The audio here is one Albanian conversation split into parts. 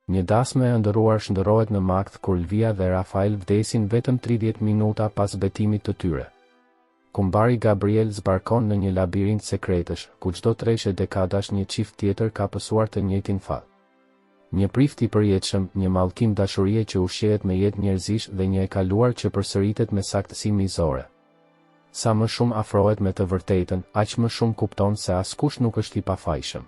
Një dasmë e ndëruar shndërrohet në Makth kur Lvia dhe Rafael vdesin vetëm 30 minuta pas betimit të tyre. Kumbari Gabriel zbarkon në një labirint sekretësh, ku çdo 3 dekadash një çift tjetër ka pësuar të njëjtin fat. Një prift i përjetshëm, një mallkim dashurie që ushqehet me jetë njerëzish dhe një e kaluar që përsëritet me saktësi mizore. Sa më shumë afrohet me të vërtetën, aq më shumë kupton se askush nuk është i pafajshëm.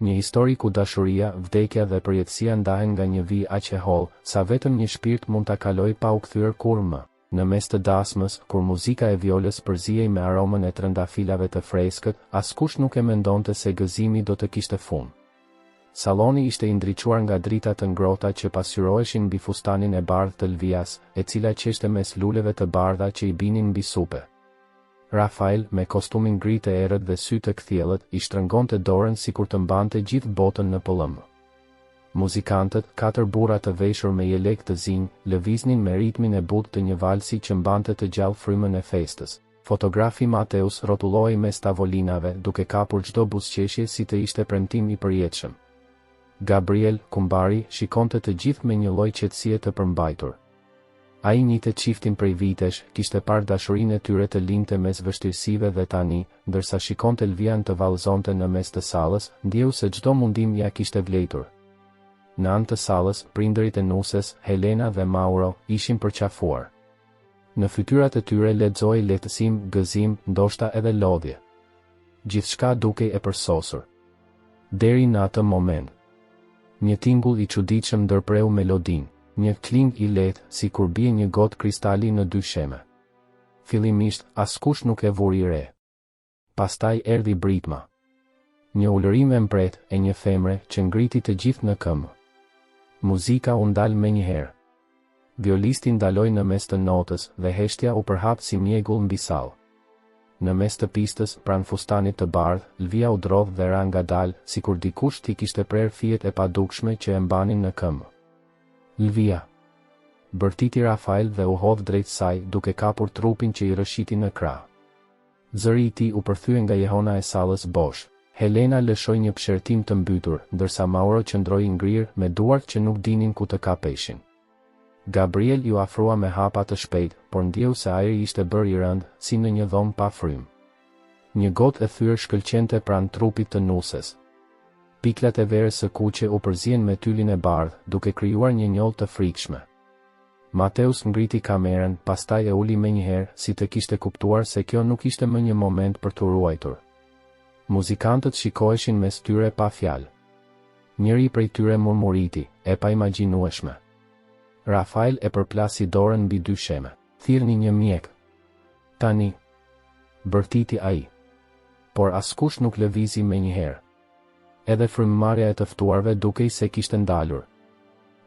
Një histori ku dashuria, vdekja dhe përjetësia ndahen nga një vijë aq e hollë, sa vetëm një shpirt mund ta kalojë pa u kthyer kurrë më. Në mes të dasmës, kur muzika e violës përzihej me aromën e trëndafilave të freskët, askush nuk e mendonte se gëzimi do të kishte fund. Salloni ishte i ndriçuar nga drita të ngrohta që pasqyroheshin mbi fustanin e bardhë të Lvias, e cila qeshte mes luleve të bardha që i binin mbi supe. Rafael, me kostumin gri të errët dhe sy të kthjellët, i shtrëngonte dorën sikur të mbante gjithë botën në pëllëm. Muzikantët, 4 burra të veshur me jelek të zinj, lëviznin me ritmin e butë të një valsi që mbante të gjallë frymën e festës. Fotografi Mateus rrotullohej mes tavolinave, duke kapur çdo buzëqeshje si të ishte premtim i përjetshëm. Gabriel, kumbari, shikonte të gjithë me një lloj qetësie të përmbajtur. Ai njihte çiftin prej vitesh, kishte parë dashurinë e tyre të lindte mes vështirësive dhe tani, ndërsa shikonte Lvian të vallëzonte në mes të sallës, ndjeu se çdo mundim ja kishte vlejtur. Në anë të sallës, prindërit e Nuses, Helena dhe Mauro, ishin përqafuar. Në fytyrat e tyre lexoi lehtësim, gëzim, ndoshta edhe lodhje. Gjithçka dukej e përsosur. Deri në atë moment. Një tingull i çuditshëm ndërpreu melodin, një kling i lehtë, si kur bie një gotë kristali në 2 sheme. Fillimisht, askush nuk e vuri re. Pastaj erdhi britma. Një ulërim e mbret e një femre që ngriti të gjithë në këmbë. Muzika u ndal menjëherë. Violisti ndaloi në mes të notës dhe heshtja u përhap si mjegull mbi sallë. Në mes të pistës, pranë fustanit të bardhë, Lvia u drodh dhe ra ngadalë, sikur dikush t'i kishte prerë fijet e padukshme që e mbanin në këmbë. Lvia. Bërtiti Rafael dhe u hodh drejt saj, duke kapur trupin që i rëshiti në krah. Zëri i tij u përthye nga jehona e sallës bosh. Helena lëshoi një pëshertim të mbytur, ndërsa Mauro qëndroi ngrirë me duart që nuk dinin ku të kapeshin. Gabriel ju afrua me hapa të shpejt, por ndjeu se ajri ishte bërë i rënd, si në një dhomë pa frymë. Një gotë e thyrë shkëlqente pranë trupit të Nuses. Piklat e verës së kuqe u përzien me tylin e bardhë, duke krijuar një njollë të frikshme. Mateus ngriti kamerën, pastaj e uli menjëherë, si të kishte kuptuar se kjo nuk ishte më një moment për të ruajtur. Muzikantët shikoheshin mes tyre pa fjalë. Njëri prej tyre murmuriti, e pa imagjinueshme. Rafael e përplasi dorën mbi 2 sheme. Thirrni një mjek. Tani. Bërtiti ai. Por askush nuk lëvizi menjëherë. Edhe frymëmarrja e të ftuarve dukej se kishte ndalur.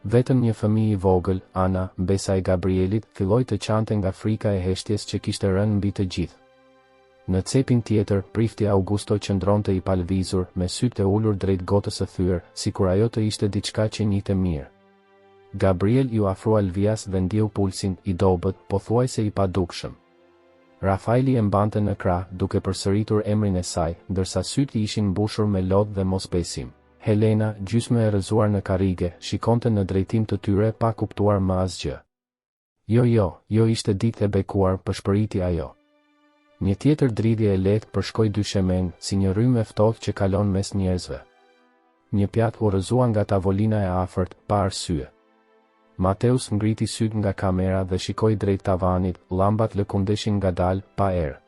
Vetëm një fëmijë i vogël, Ana, mbesa e Gabrielit, filloi të qante nga frika e heshtjes që kishte rënë mbi të gjithë. Në cepin tjetër, prifti Augusto qëndronte i palëvizur, me sytë e ulur drejt gotës së thyer, sikur ajo të ishte diçka që njihte mirë. Gabriel ju afrua Lvias dhe ndjeu pulsin i dobët, pothuajse i padukshëm. Rafaeli e mbante në krah, duke përsëritur emrin e saj, ndërsa sytë ishin mbushur me lodhë dhe mosbesim. Helena, gjysmë e rrëzuar në karrige, shikonte në drejtim të tyre pa kuptuar më asgjë. Jo ishte ditë e bekuar, përshpëriti ajo. Një tjetër dridhje e lehtë përshkoi 2 shemen, si një rrymë e ftohtë që kalon mes njerëzve. Një pjatë u rrëzua nga tavolina e afërt, pa arsye. Mateus ngriti syt nga kamera dhe shikoi drejt tavanit, llambat lëkundeshin ngadalë, pa erë.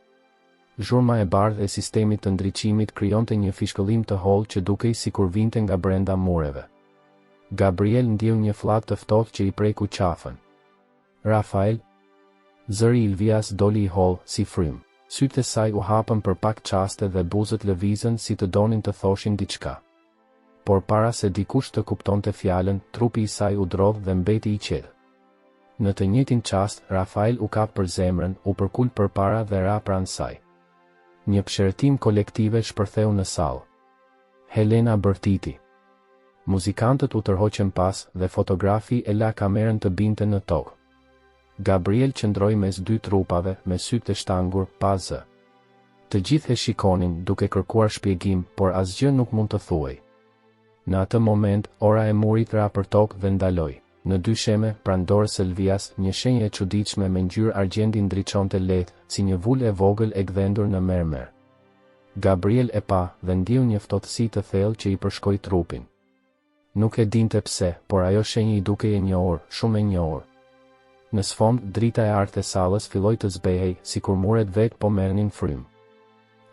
Zhurma e bardhë e sistemit të ndriçimit krijonte një fishkëllim të hollë që dukej sikur vinte nga brenda mureve. Gabriel ndjeu një flak të ftohtë që i preku qafën. Rafael. Zëri i Lvias doli i hollë, si frymë. Sytë e saj u hapën për pak çaste dhe buzët lëvizën si të donin të thoshin diçka. Por para se dikush të kuptonte fjalën, trupi i saj u drodh dhe mbeti i qetë. Në të njëjtin çast, Rafael u kap për zemrën, u përkul përpara dhe ra pranë saj. Një pëshertim kolektive shpërtheu në sallë. Helena bërtiti. Muzikantët u tërhoqën pas dhe fotografi e la kamerën të binte në tokë. Gabriel qëndroi mes 2 trupave, me sytë e shtangur, pa zë. Të gjithë e shikonin, duke kërkuar shpjegim, por asgjë nuk mund të thuej. Në atë moment, ora e murit ra për tokë dhe ndaloi. Në dysheme, pranë dorës së Elvias, një shenjë e çuditshme me ngjyrë argjendi ndriçonte lehtë, si një vulë e vogël e gdhendur në mermer. Gabriel e pa dhe ndiu një ftohtësi të thellë që i përshkoi trupin. Nuk e dinte pse, por ajo shenjë i dukej e njohur, shumë e njohur. Në sfond, drita e artë e sallës filloi të zbehej, sikur muret vetë po merrnin frym.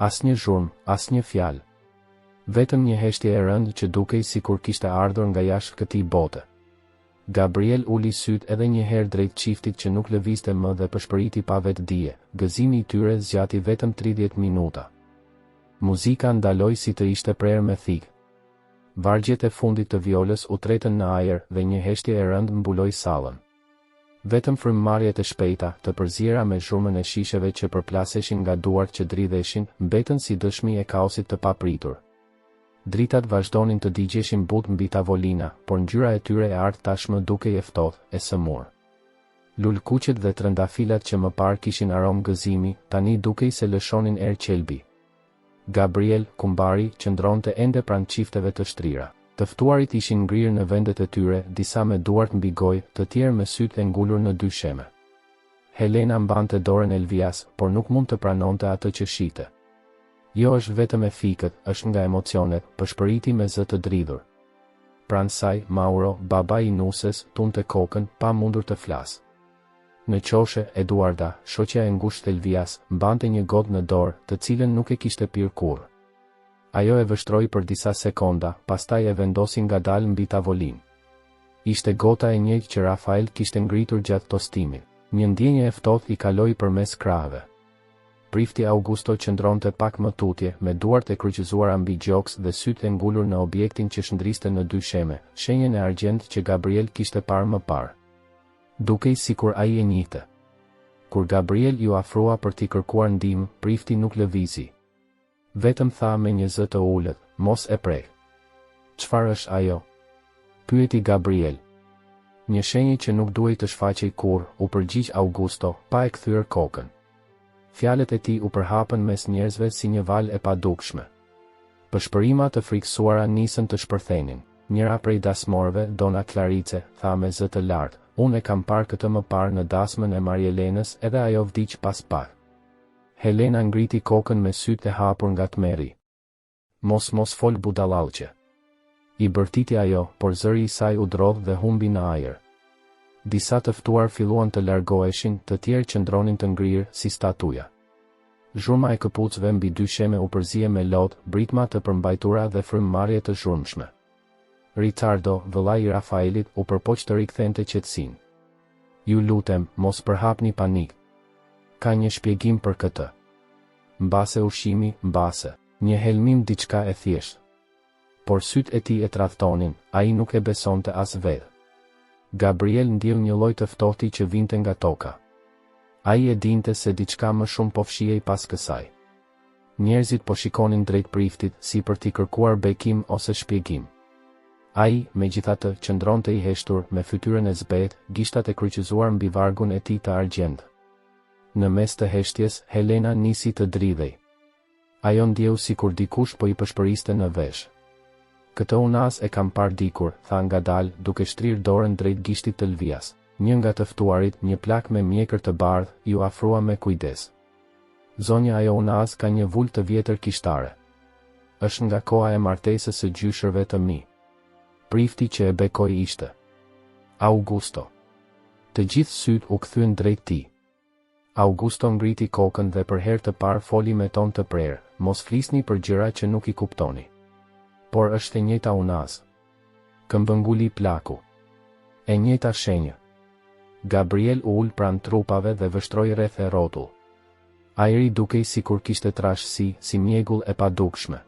Asnjë zhurmë, asnjë fjalë. Vetëm një heshtje e rëndë që dukej sikur kishte ardhur nga jashtë këtij bote. Gabriel uli syt edhe një herë drejt çiftit që nuk lëvizte më dhe përshpëriti pa vetë dije. Gëzimi i tyre zgjati vetëm 30 minuta. Muzika ndaloi si të ishte prerë me thikë. Vargjet e fundit të violës u tretën në ajër dhe një heshtje e rëndë mbuloi sallën. Vetëm frymëmarrjet e shpejta, të përziera me zhurmën e shisheve që përplaseshin nga duart që dridheshin, mbetën si dëshmi e kaosit të papritur. Dritat vazhdonin të digjeshin but mbi tavolina, por ngjyra e tyre e artë tashmë dukej e ftohtë, e sëmur. Lulkuqet dhe trëndafilat që më parë kishin aromë gëzimi, tani dukej se lëshonin erë qelbi. Gabriel, kumbari, qëndronte ende pranë çifteve të shtrira. Të ftuarit ishin ngrirë në vendet e tyre, disa me duart mbi gojë, të tjerë me sytë e ngulur në dysheme. Helena mbante dorën Elvias, por nuk mund të pranonte atë që shite. Jo është vetëm e fikët, është nga emocionet, përshpëriti me zë të dridhur. Pranë saj, Mauro, baba i Nuses, tunte kokën, pa mundur të flasë. Në qoshe, Eduarda, shoqja e ngushtë Elvias, mbante një gotë në dorë, të cilën nuk e kishte pirë kurrë. Ajo e vështroi për disa sekonda, pastaj e vendosi ngadalë mbi tavolinë. Ishte gota e njëjtë që Rafael kishte ngritur gjatë tostimit. Një ndjenjë e ftohtë i kaloi përmes krahëve. Prifti Augusto qëndronte pak më tutje, me duart e kryqëzuara mbi gjoks dhe sytë e ngulur në objektin që shndriste në dysheme, shenjën e argjend që Gabriel kishte parë më parë. Dukej sikur ai e njihte. Kur Gabriel ju afrua për t'i kërkuar ndihmë, prifti nuk lëvizi. Vetëm tha me një zë të ulët, mos e prek. Çfarë është ajo? Pyeti Gabriel. Një shenjë që nuk duhej të shfaqej kurrë, u përgjigj Augusto, pa e kthyer kokën. Fjalët e tij u përhapën mes njerëzve si një valë e padukshme. Përshpërima të frikësuara nisën të shpërthenin. Njëra prej dasmorëve, Dona Clarice, tha me zë të lartë, unë e kam parë këtë më parë në dasmën e Marielenës edhe ajo vdiq pas pak. Helena ngriti kokën me sytë e hapur nga tmerri. Mos fol budallallqe. I bërtiti ajo, por zëri i saj u drodh dhe humbi në ajër. Disa të ftuar filluan të largoheshin, të tjerë qëndronin të ngrirë si statuja. Zhurma e këpucëve mbi dysheme u përzie me lot, britma të përmbajtura dhe frymëmarrje të zhurmshme. Ricardo, vëllai i Rafaelit, u përpoq të rikthente qetësinë. Ju lutem, mos përhapni panik. Ka një shpjegim për këtë. Mbase ushqimi, mbase. Një helmim diçka e thjeshtë. Por sytë e tij e tradhtonin, ai nuk e besonte as vetë. Gabriel ndjeu një lloj të ftohti që vinte nga toka. Ai e dinte se diçka më shumë po fshihej pas kësaj. Njerëzit po shikonin drejt priftit, si për t'i kërkuar bekim ose shpjegim. Ai, megjithatë, qëndronte i heshtur, me fytyrën e zbetë, gishtat e kryqëzuar mbi vargun e tij të argjend. Në mes të heshtjes, Helena nisi të dridhej. Ajo ndjeu sikur dikush po i përshpëriste në vesh. Këtë unas e kam parë dikur, tha ngadalë, duke shtrirë dorën drejt gishtit të Lvias. Një nga të ftuarit, një plak me mjekër të bardhë, ju afrua me kujdes. Zonja ajo unas ka një vulë të vjetër kishtare. Është nga koha e martesës së gjyshërve të mi. Prifti që e bekoi ishte Augusto. Të gjithë sytë u kthyen drejt tij. Augusto ngriti kokën dhe për herë të parë foli me ton të prerë, mos flisni për gjëra që nuk i kuptoni. Por është e njëjta unas. Këmbënguli plaku. E njëjta shenjë. Gabriel u ul pranë trupave dhe vështroi rreth e rrotull. Ajri dukej sikur kishte trashësi, si mjegull e padukshme.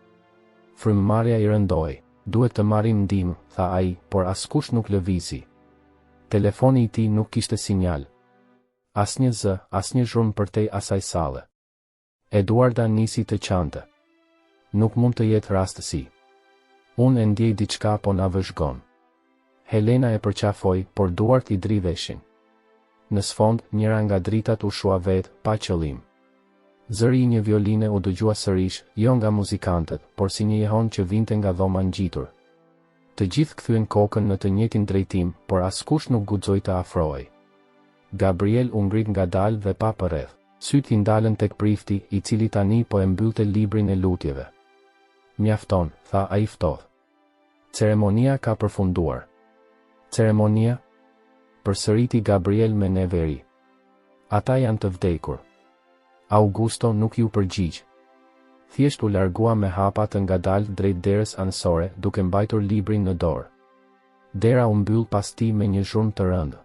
Frymëmarrja i rëndoi. Duhet të marrim ndihmë, tha ai, por askush nuk lëvizi. Telefoni i tij nuk kishte sinjal. Asnjë zë, asnjë zhurmë përtej asaj salle. Eduarda nisi të qante. Nuk mund të jetë rastësi. Unë e ndjej diçka po na vëzhgon. Helena e përqafoi, por duart i dridheshin. Në sfond, njëra nga dritat u shua vetë, pa qëllim. Zëri i një violine u dëgjua sërish, jo nga muzikantët, por si një jehon që vinte nga dhoma ngjitur. Të gjithë kthyen kokën në të njëjtin drejtim, por askush nuk guxoi të afrohej. Gabriel u ngrit ngadalë dhe pa përreth. Syt i ndalën tek prifti, i cili tani po e mbyllte librin e lutjeve. Mjafton, tha ai ftohtë. Ceremonia ka përfunduar. Ceremonia? Përsëriti Gabriel me neveri. Ata janë të vdekur. Augusto nuk ju përgjigj. Thjesht u largua me hapa të ngadalë drejt derës anësore, duke mbajtur librin në dorë. Dera u mbyll pas tij me një zhurmë të rëndë.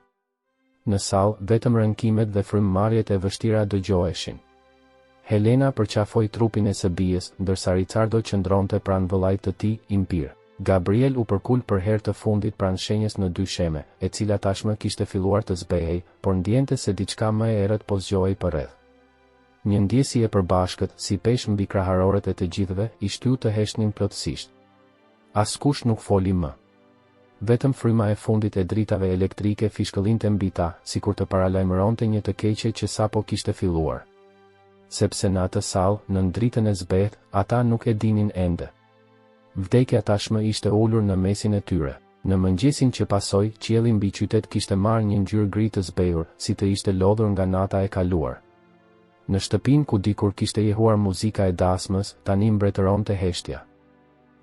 Në sallë, vetëm rënkimet dhe frymëmarrjet e vështira dëgjoheshin. Helena përqafoi trupin e së bijës, ndërsa Ricardo qëndronte pranë vëllait të tij, Impir. Gabriel u përkul për herë të fundit pranë shenjës në dysheme, e cila tashmë kishte filluar të zbehej, por ndjente se diçka më e errët po zgjohej përreth. Një ndjesi e përbashkët, si peshë mbi kraharorët e të gjithëve, i shtyu të heshnin plotësisht. Askush nuk foli më. Vetëm fryma e fundit e dritave elektrike fishkëllinte mbi ta, sikur të paralajmëronte një të keqe që sapo kishte filluar. Sepse në atë sallë, në dritën e zbehtë, ata nuk e dinin ende. Vdekja tashmë ishte ulur në mesin e tyre. Në mëngjesin që pasoi, qielli mbi qytet kishte marrë një ngjyrë gri të zbehur, si të ishte lodhur nga nata e kaluar. Në shtëpinë ku dikur kishte jehuar muzika e dasmës, tani mbretëronte heshtja.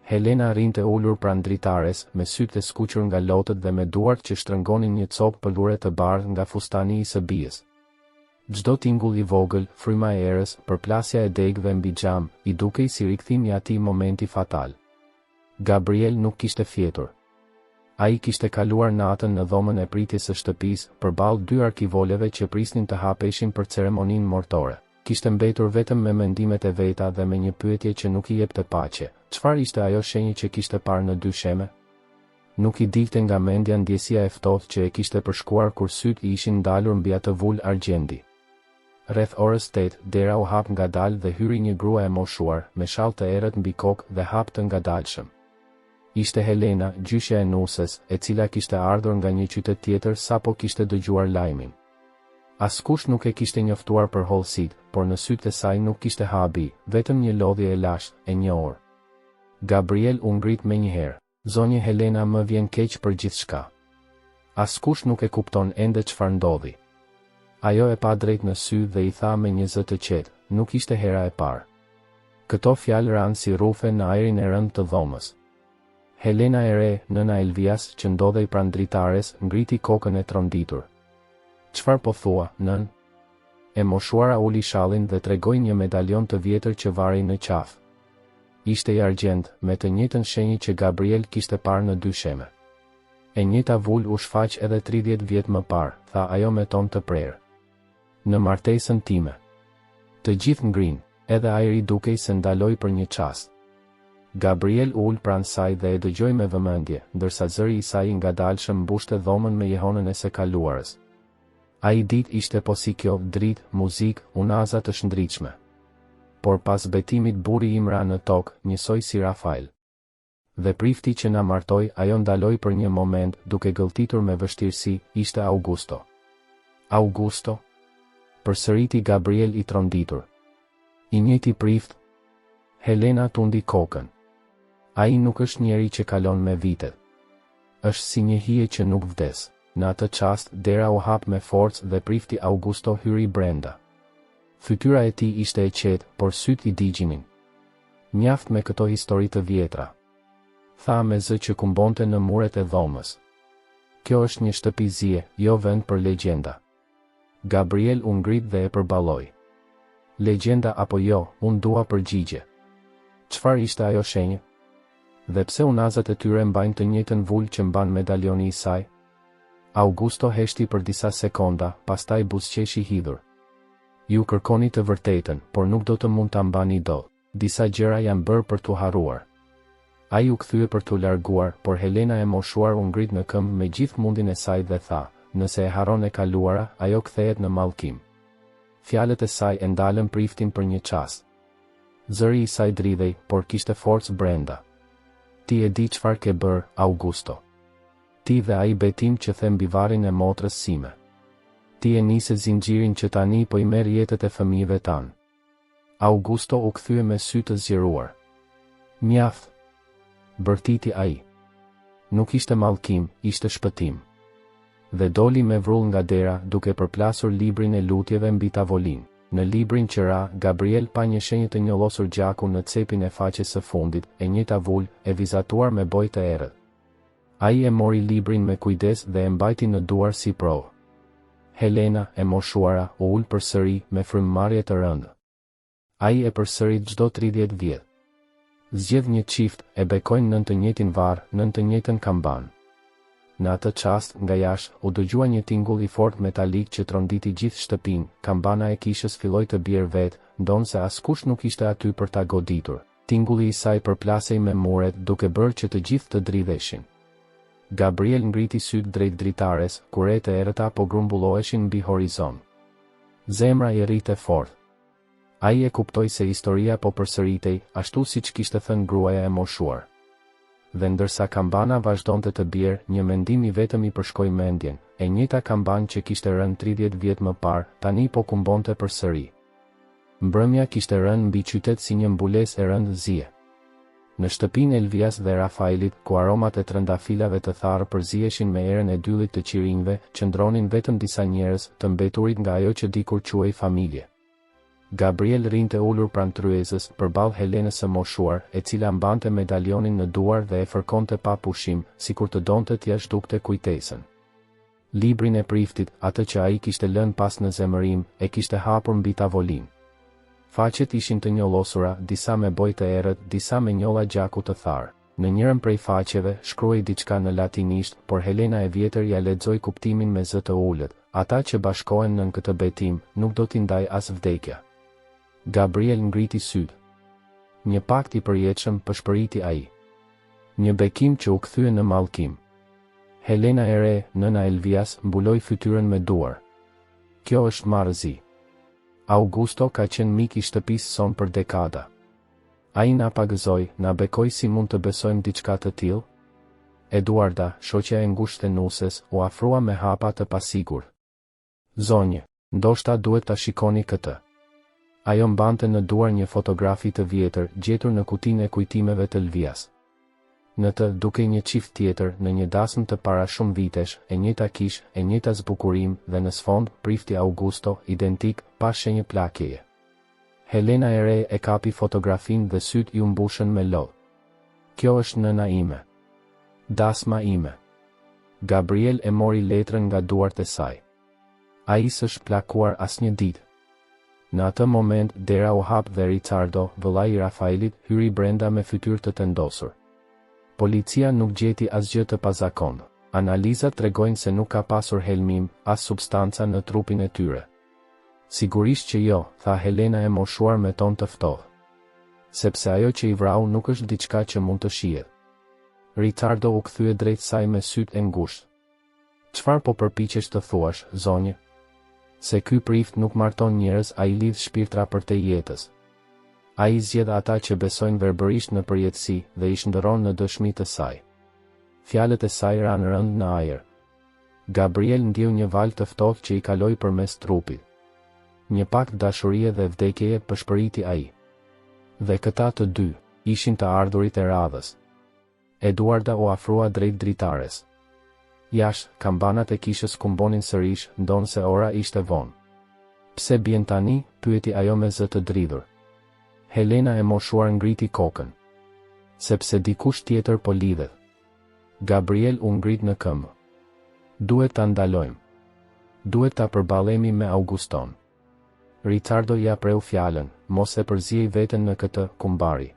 Helena rinte ulur pranë dritares, me sytë e skuqur nga lotët dhe me duart që shtrëngonin një copë pëllure të bardhë nga fustani i së bijës. Çdo tingull i vogël, fryma e erës, përplasja e degëve mbi xham, i dukej si rikthimi i atij momenti fatal. Gabriel nuk kishte fjetur. Ai kishte kaluar natën në dhomën e pritjes së shtëpisë, përballë dy arkivoleve që prisnin të hapeshin për ceremoninë mortore. Kishte mbetur vetëm me mendimet e veta dhe me një pyetje që nuk i jepte paqe. Çfarë ishte ajo shenjë që kishte parë në dysheme? Nuk i dilte nga mendja ndjesia e ftohtë që e kishte përshkuar kur syt i ishin ndalur mbi atë vul argjendi. Rreth orës 8, dera u hap ngadalë dhe hyri një grua e moshuar, me shall të errët mbi kokë dhe hap të ngadalshëm. Ishte Helena, gjyshja e nusës, e cila kishte ardhur nga një qytet tjetër sapo kishte dëgjuar lajmin. Askush nuk e kishte njoftuar për hollësit, por në sytë e saj nuk kishte habi, vetëm një lodhje e lashtë, e një orë. Gabriel u ngrit menjëherë. Zonjë Helena, më vjen keq për gjithçka. Askush nuk e kupton ende çfarë ndodhi. Ajo e pa drejt në sy dhe i tha me një zë të qetë, nuk ishte hera e parë. Këto fjalë ranë si rufe në ajrin e rënd të dhomës. Helena e re, nëna Elvias, që ndodhej pranë dritares, ngriti kokën e tronditur. Çfarë po thua, nën? E moshuara uli shallin dhe tregoi një medalion të vjetër që varej në qafë. Ishte i argjend, me të njëjtën shenjë që Gabriel kishte parë në dysheme. E njëjta vul u shfaq edhe 30 vjet më parë, tha ajo me ton të prerë. Në martesën time. Të gjithë ngrin, edhe ajri dukej se ndaloi për një çast. Gabriel ul pranë saj dhe e dëgjoi me vëmendje, ndërsa zëri i saj i ngadalshëm mbushte dhomën me jehonën e së kaluarës. Ai ditë ishte po si kjo, dritë, muzikë, unaza të shndritshme. Por pas betimit burri im ra në tokë, njësoj si Rafael. Dhe prifti që na martoi, ajo ndaloi për një moment, duke gëlltitur me vështirësi, ishte Augusto. Augusto? Përsëriti Gabriel i tronditur. I njëjti prift? Helena tundi kokën. Ai nuk është njeri që kalon me vitet. Është si një hije që nuk vdes. Në atë çast, dera u hap me forcë dhe prifti Augusto hyri brenda. Fytyra e tij ishte e qetë, por syt i digjinin. Mjaft me këto histori të vjetra. Tha me zë që kumbonte në muret e dhomës. Kjo është një shtëpi zie, jo vend për legjenda. Gabriel u ngrit dhe e përballoi. Legjenda apo jo, unë dua përgjigje. Çfarë ishte ajo shenjë? Dhe pse unazat e tyre mbajnë të njëjtën vul që mban medalioni i saj? Augusto heshti për disa sekonda, pastaj buzëqeshi hidhur. Ju kërkoni të vërtetën, por nuk do të mund ta mbani dot. Disa gjëra janë bërë për t'u harruar. Ai u kthye për t'u larguar, por Helena e moshuar u ngrit në këmbë me gjithë mundin e saj dhe tha, nëse e harron e kaluara, ajo kthehet në mallkim. Fjalët e saj e ndalën priftin për një çast. Zëri i saj dridhej, por kishte forcë brenda. Ti e di çfarë ke bër, Augusto. Ti dhe ai betim që the mbi varrin e motrës sime. Ti e nise zinxhirin që tani po i merr jetët e fëmijëve tan. Augusto u kthye me sy të zgjeruar. Mjaft, bërtiti ai. Nuk ishte mallkim, ishte shpëtim. Dhe doli me vrull nga dera, duke përplasur librin e lutjeve mbi tavolinë. Në librin që ra, Gabriel pa një shenjë të njollosur gjakun në cepin e faqes së fundit, e një tavull, e vizatuar me boj të errët. Ai e mori librin me kujdes dhe e mbajti në duar si provë. Helena, e moshuara, u ul përsëri me frymëmarrje të rëndë. Ai e përsërit çdo 30 vjet. Zgjedh një çift, e bekojnë nën të njëjtin varr, nën të njëjtën kamban. Në atë çast, nga jashtë, u dëgjua një tingull i fortë metalik që tronditi gjithë shtëpinë. Kambana e kishës filloi të bjerë vetë, ndonse askush nuk ishte aty për ta goditur. Tingulli i saj përplasej me muret, duke bërë që të gjithë të dridheshin. Gabriel ngriti syt drejt dritares, kur e të errëta po grumbulloheshin mbi horizont. Zemra i rrite fort. Ai e kuptoi se historia po përsëritej, ashtu siç kishte thënë gruaja e moshuar. Dhe ndërsa kambana vazhdonte të bjerë, një mendim i vetëm i përshkoi mendjen, e njëjta kamban që kishte rënë 30 vjet më parë, tani po kumbonte përsëri. Mbrëmja kishte rënë mbi qytet si një mbulesë e rëndë zie. Në shtëpinë e Elvias dhe Rafaelit, ku aromat e trëndafilave të tharë përzieshin me erën e dyllit të qirinjve, qëndronin vetëm disa njerëz, të mbeturit nga ajo që dikur quhej familje. Gabriel rinte ulur pranë tryezës, përballë Helenës së moshuar, e cila mbante medalionin në duar dhe e fërkonte pa pushim, sikur të donte t'ia zhdukte kujtesën. Librin e priftit, atë që ai kishte lënë pas në zemërim, e kishte hapur mbi tavolinë. Faqet ishin të njollosura, disa me boj të errët, disa me njolla gjaku të tharë. Në njërën prej faqeve, shkruaj diçka në latinisht, por Helena e vjetër ja lexoi kuptimin me zë të ulët. Ata që bashkohen nën këtë betim, nuk do t'i ndaj as vdekja. Gabriel ngriti syt. Një pakt i përjetshëm pëshpëriti ai. Një bekim që u kthye në mallkim. Helena e re, nëna Elvias, mbuloi fytyrën me duar. Kjo është marrëzi. Augusto ka qenë mik i shtëpisë son për dekada. Ai na pagëzoi, na bekoi si mund të besojmë diçka të tillë? Eduarda, shoqja e ngushtë e Nuses, u afrua me hapa të pasigurt. Zonjë, ndoshta duhet ta shikoni këtë. Ajo mbante në duar një fotografi të vjetër, gjetur në kutinë e kujtimeve të Elvias. Në të dukej një çift tjetër, në një dasmë të para shumë vitesh, e njëjta kishë, e njëjta zbukurim, dhe në sfond, prifti Augusto, identik, pa shenjë plakjeje. Helena e re e kapi fotografinë dhe syt i u mbushën me lodh. Kjo është nëna ime. Dasma ime. Gabriel e mori letrën nga duart e saj. Ai s'është plakuar asnjë ditë. Në atë moment, dera u hap dhe Ricardo, vëllai i Rafaelit, hyri brenda me fytyrë të tendosur. Policia nuk gjeti asgjë të pazakontë. Analizat tregojnë se nuk ka pasur helmim, as substanca në trupin e tyre. Sigurisht që jo, tha Helena e moshuar me ton të ftohtë. Sepse ajo që i vrau nuk është diçka që mund të shihet. Ricardo u kthye drejt saj me syt e ngushtë. Çfarë po përpiqesh të thuash, zonjë? Se ky prift nuk marton njerëz, ai lidh shpirtra për te jetës. Ai zgjedh ata që besojnë verbërisht në përjetësi dhe i shndërron në dëshmi të saj. Fjalët e saj ranë rënd në ajër. Gabriel ndjeu një val të ftohtë që i kaloi përmes trupit. Një pakt dashurie dhe vdekjeje pëshpëriti ai. Dhe këta të dy ishin të ardhurit e radhës. Eduarda u afrua drejt dritares. Jashtë, kambanat e kishës kumbonin sërish, ndonse ora ishte vonë. Pse bien tani? Pyeti ajo me zë të dridhur. Helena e moshuar ngriti kokën. Sepse dikush tjetër po lidhet. Gabriel u ngrit në këmbë. Duhet ta ndalojmë. Duhet ta përballemi me Auguston. Ricardo ja preu fjalën, mos e përziej veten në këtë, kumbari.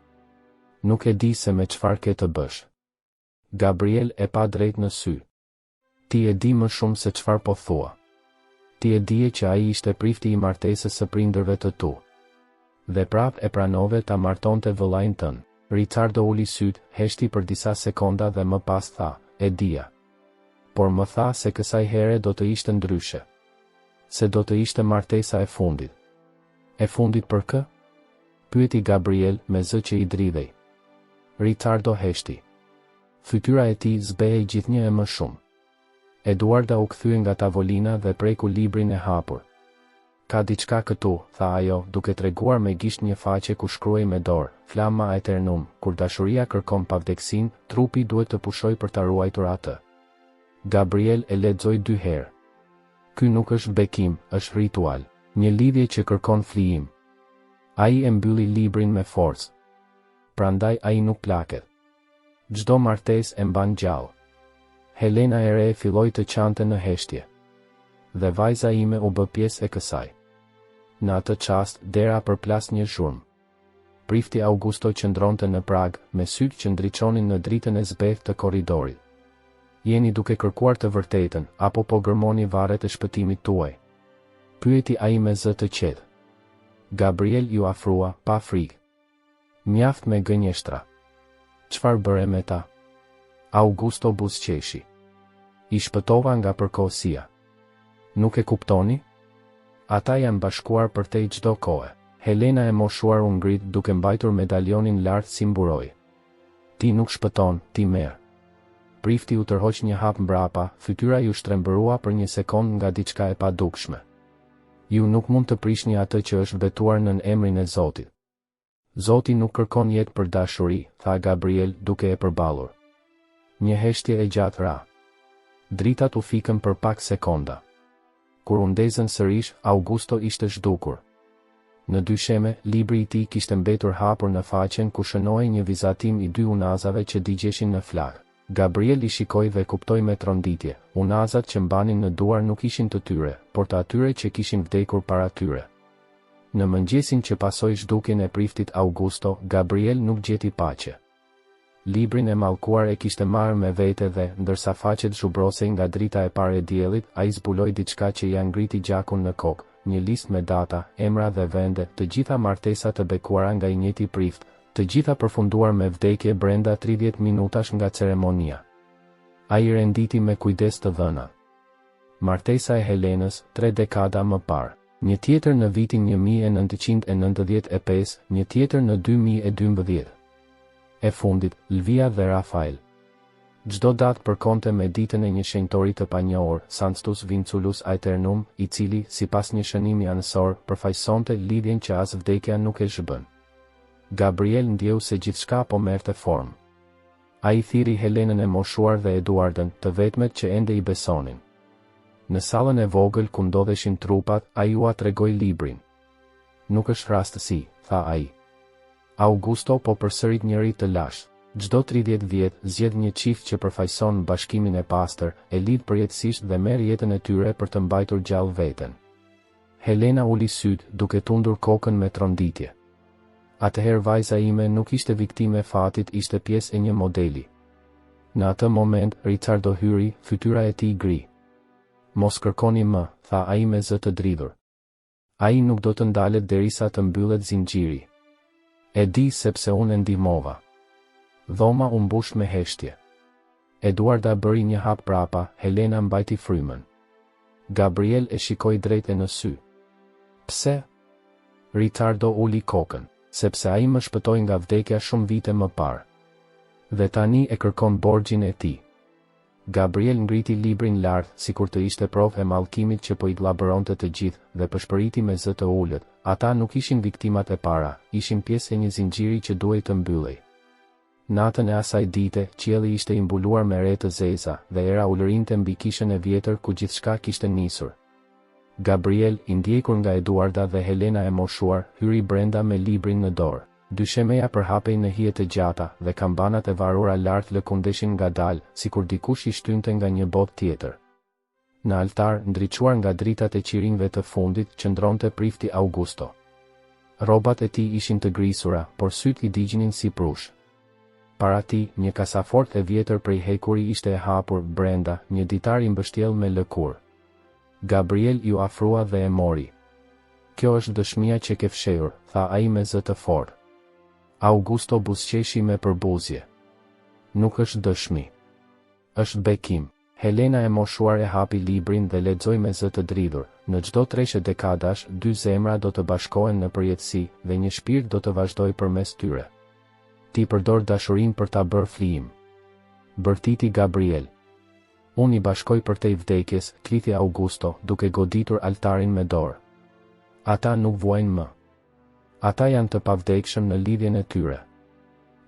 Nuk e di se me çfarë ke të bësh. Gabriel e pa drejt në sy. Ti e di më shumë se çfarë po thua. Ti e dije që ai ishte prifti i martesës së prindërve të tu. Dhe prap e pranove ta martonte vëllain tën. Ricardo uli syt, heshti për disa sekonda dhe më pas tha, e dija. Por më tha se kësaj here do të ishte ndryshe. Se do të ishte martesa e fundit. E fundit për kë? Pyeti Gabriel me zë që i dridhej. Ricardo heshti. Fytyra e tij zbehej gjithnjë e më shumë. Eduarda u kthye nga tavolina dhe preku librin e hapur. Ka diçka këtu, tha ajo, duke treguar me gisht një faqe ku shkruaj me dorë, Flamma Aeternum, kur dashuria kërkon pavdeksin, trupi duhet të pushoj për ta ruajtur atë. Gabriel e lexoi 2 herë. Ky nuk është bekim, është ritual, një lidhje që kërkon flijim. Ai e mbylli librin me forcë. Prandaj ai nuk plaket. Çdo martesë e mban gjallë. Helena e re filloi të qante në heshtje. Dhe vajza ime u bë pjesë e kësaj. Në atë çast, dera përplas një zhurmë. Prifti Augusto qëndronte në prag, me sytë që ndriçonin në dritën e zbehtë të korridorit. Jeni duke kërkuar të vërtetën, apo po gërmoni varret e shpëtimit tuaj? Pyeti ai me zë të qetë. Gabriel ju afrua, pa frikë. Mjaft me gënjeshtra. Çfarë bëre me ta? Augusto buzëqeshi. I shpëtova nga përkohësia. Nuk e kuptoni? Ata janë bashkuar për te çdo kohë. Helena e moshuar u ngrit duke mbajtur medaljonin lart si mburoj. Ti nuk shpëton, ti merr. Prifti u tërhoq një hap mbrapa, fytyra ju shtrembërua për një sekond nga diçka e padukshme. Ju nuk mund të prishni atë që është betuar nën emrin e Zotit. Zoti nuk kërkon jetë për dashuri, tha Gabriel duke e përballur. Një heshtje e gjatë ra. Dritat u fikën për pak sekonda. Kur u ndezën sërish, Augusto ishte zhdukur. Në dysheme, libri i tij kishte mbetur hapur në faqen ku shënohej një vizatim i 2 unazave që digjeshin në flak. Gabriel I shikoi dhe kuptoi me tronditje, unazat që mbanin në duar nuk ishin të tyre, por të atyre që kishin vdekur para tyre. Në mëngjesin që pasoi zhdukjen e priftit Augusto, Gabriel nuk gjeti paqe. Librin e mallkuar e kishte marrë me vete dhe, ndërsa faqet zhubrosej nga drita e parë e diellit, ai zbuloi diçka që ia ngriti gjakun në kokë, një listë me data, emra dhe vende, të gjitha martesa të bekuara nga I njëjti prift, të gjitha përfunduar me vdekje brenda 30 minutash nga ceremonia. Ai renditi me kujdes të dhënat. Martesa e Helenës, 3 dekada më parë. Një tjetër në vitin 1995, një tjetër në 2012. E fundit, Lvia dhe Rafael. Çdo datë përkonte me ditën e një shenjtori të panjohur, Sanctus Vinculus Aeternum, I cili, sipas një shënimi anësor, përfaqësonte lidhjen që as vdekja nuk e zhbën. Gabriel ndjeu se gjithçka po merrte formë. Ai thiri Helenën e moshuar dhe Eduardën, të vetmet që ende I besonin. Në sallën e vogël ku ndodheshin trupat, ai ua tregoi librin. Nuk është rastësi, tha ai. Augusto po përsërit njëri të lash. Çdo 30 vjet zgjedh një çift që përfaqëson bashkimin e pastër, e lidh përjetësisht dhe merr jetën e tyre për të mbajtur gjallë veten. Helena uli syt, duke tundur kokën me tronditje. Atëherë vajza ime nuk ishte viktime e fatit, ishte pjesë e një modeli. Në atë moment, Ricardo hyri, fytyra e tij gri. Mos kërkoni më, tha ai me zë të dridhur. Ai nuk do të ndalet derisa të mbyllet zinxhiri. E di sepse unë e ndihmova. Dhoma u mbush me heshtje. Eduarda bëri një hap prapa, Helena mbajti frymën. Gabriel e shikoi drejt e në sy. Pse? Ricardo uli kokën, sepse ai më shpëtoi nga vdekja shumë vite më parë. Dhe tani e kërkon borxhin e tij. Gabriel ngriti librin lart, sikur të ishte provë e mallkimit që po I llabëronte të gjithë, dhe pëshpëriti me zë të ulët. Ata nuk ishin viktimat e para, ishin pjesë e një zinxhiri që duhej të mbyllej. Natën e asaj dite, qielli ishte I mbuluar me re të zeza, dhe era ulërinte mbi kishën e vjetër ku gjithçka kishte nisur. Gabriel, I ndjekur nga Eduarda dhe Helena e moshuar, hyri brenda me librin në dorë. Dyshemeja përhapej në hije të gjata, dhe kambanat e varura lart lëkundeshin ngadalë, sikur dikush I shtynte nga një botë tjetër. Në altar, ndriçuar nga dritat e qirinjve të fundit, qëndronte prifti Augusto. Rrobat e tij ishin të grisura, por syt I digjinin si prush. Para tij, një kasafort e vjetër prej hekuri ishte e hapur, brenda, një ditar I mbështjell me lëkurë. Gabriel ju afrua dhe e mori. Kjo është dëshmia që ke fshehur, tha ai me zë të fortë. Augusto buzëqeshi me përbuzje. Nuk është dëshmi. Është bekim. Helena e moshuar e hapi librin dhe lexoi me zë të dridhur. Në çdo 3 dekadash, 2 zemra do të bashkohen në përjetësi dhe një shpirt do të vazhdojë përmes tyre. Ti përdor dashurinë për ta bërë flijim. Bërtiti Gabriel. Unë I bashkoj për te I vdekjes, klithi Augusto, duke goditur altarin me dorë. Ata nuk vuajnë më. Ata janë të pavdekshëm në lidhjen e tyre.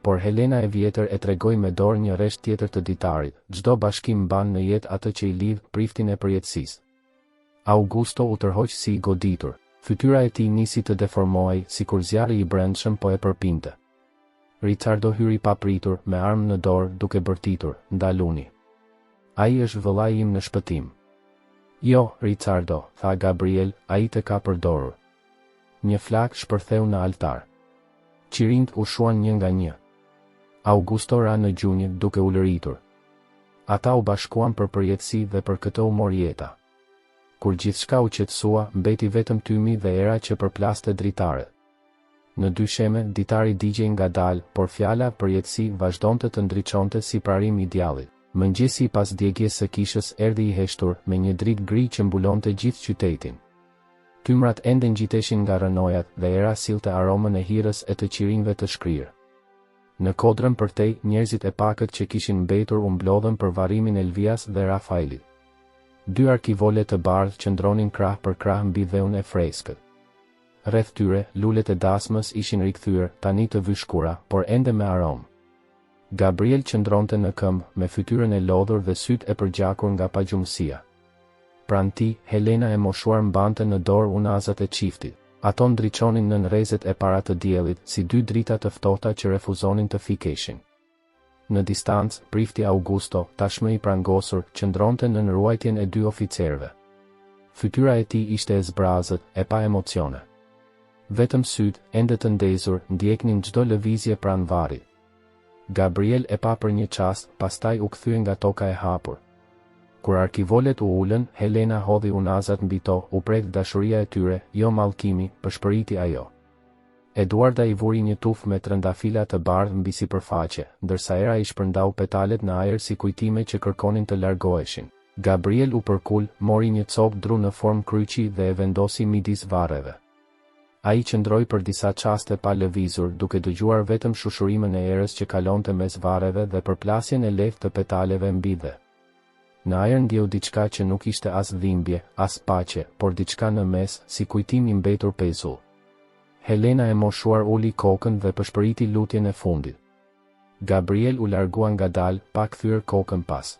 Por Helena e vjetër e tregoi me dorë një rresht tjetër të ditarit, çdo bashkim mban në jetë atë që i lidh priftin e përjetësisë. Augusto u tërhoq si i goditur, fytyra e tij nisi të deformohej, sikur zjarri i brendshëm po e përpinte. Ricardo hyri papritur, me armë në dorë, duke bërtitur, ndaluni. Ai është vëllai im në shpëtim. Jo, Ricardo, tha Gabriel, ai të ka përdorur. Një flak shpërtheu në altar. Qirinjt u shuan një nga një. Augusto ra në gjunjë duke u lëritur. Ata u bashkuan për përjetësi dhe për këtë u mor jeta. Kur gjithçka u qetësua, mbeti vetëm tymi dhe era që përplaste dritaret. Në dy sheme, ditari digjej ngadalë, por fjala përjetësi vazhdonte të ndriçonte si prarim i djallit. Mëngjesi pas djegjes së kishës erdhi i heshtur, me një dritë gri që mbulonte gjithë qytetin. Tymrat ende ngjiteshin nga rënojat dhe era sillte aromën e hirës e të qirinjve të shkrirë. Në kodrën përtej, njerëzit e pakët që kishin mbetur u mblodhen për varrimin e Elvias dhe Rafaelit. Dy arkivole të bardhë qëndronin krah për krah mbi dheun e freskët. Rreth tyre, lulet e dasmës ishin rikthyer, tani të vyshkura, por ende me aromë. Gabriel qëndronte në këmbë, me fytyrën e lodhur dhe sytë e përgjakur nga pagjumësia. Pranë tij, Helena e moshuar mbante në dorë unazat e çiftit. Ato ndriçonin nën rrezet e para të diellit, si dy drita të ftohta që refuzonin të fikeshin. Në distancë, prifti Augusto, tashmë i prangosur, qëndronte nën ruajtjen e dy oficerëve. Fytyra e tij ishte e zbrazët, e pa emocione. Vetëm sytë, ende të ndezur, ndjeknin çdo lëvizje pranë varrit. Gabriel e pa për një çast, pastaj u kthye nga toka e hapur. Kur arkivolet u ulën, Helena hodhi unazat mbi to, u prek dashuria e tyre, jo mallkimi, përshpëriti ajo. Eduarda i vuri një tufë me trëndafila të bardhë mbi sipërfaqe, ndërsa era i shpërndau petalet në ajër si kujtime që kërkonin të largoheshin. Gabriel u përkul, mori një copë dru në formë kryqi dhe e vendosi midis varreve. Ai qëndroi për disa çaste pa lëvizur, duke dëgjuar vetëm shushurimën e erës që kalonte mes varreve dhe përplasjen e lehtë të petaleve mbi dhe. Në ajër ndjeu diçka që nuk ishte as dhimbje, as paqe, por diçka në mes, si kujtim i mbetur pezull. Helena e moshuar uli kokën dhe përshpëriti lutjen e fundit. Gabriel u largua ngadalë, pa kthyer kokën pas.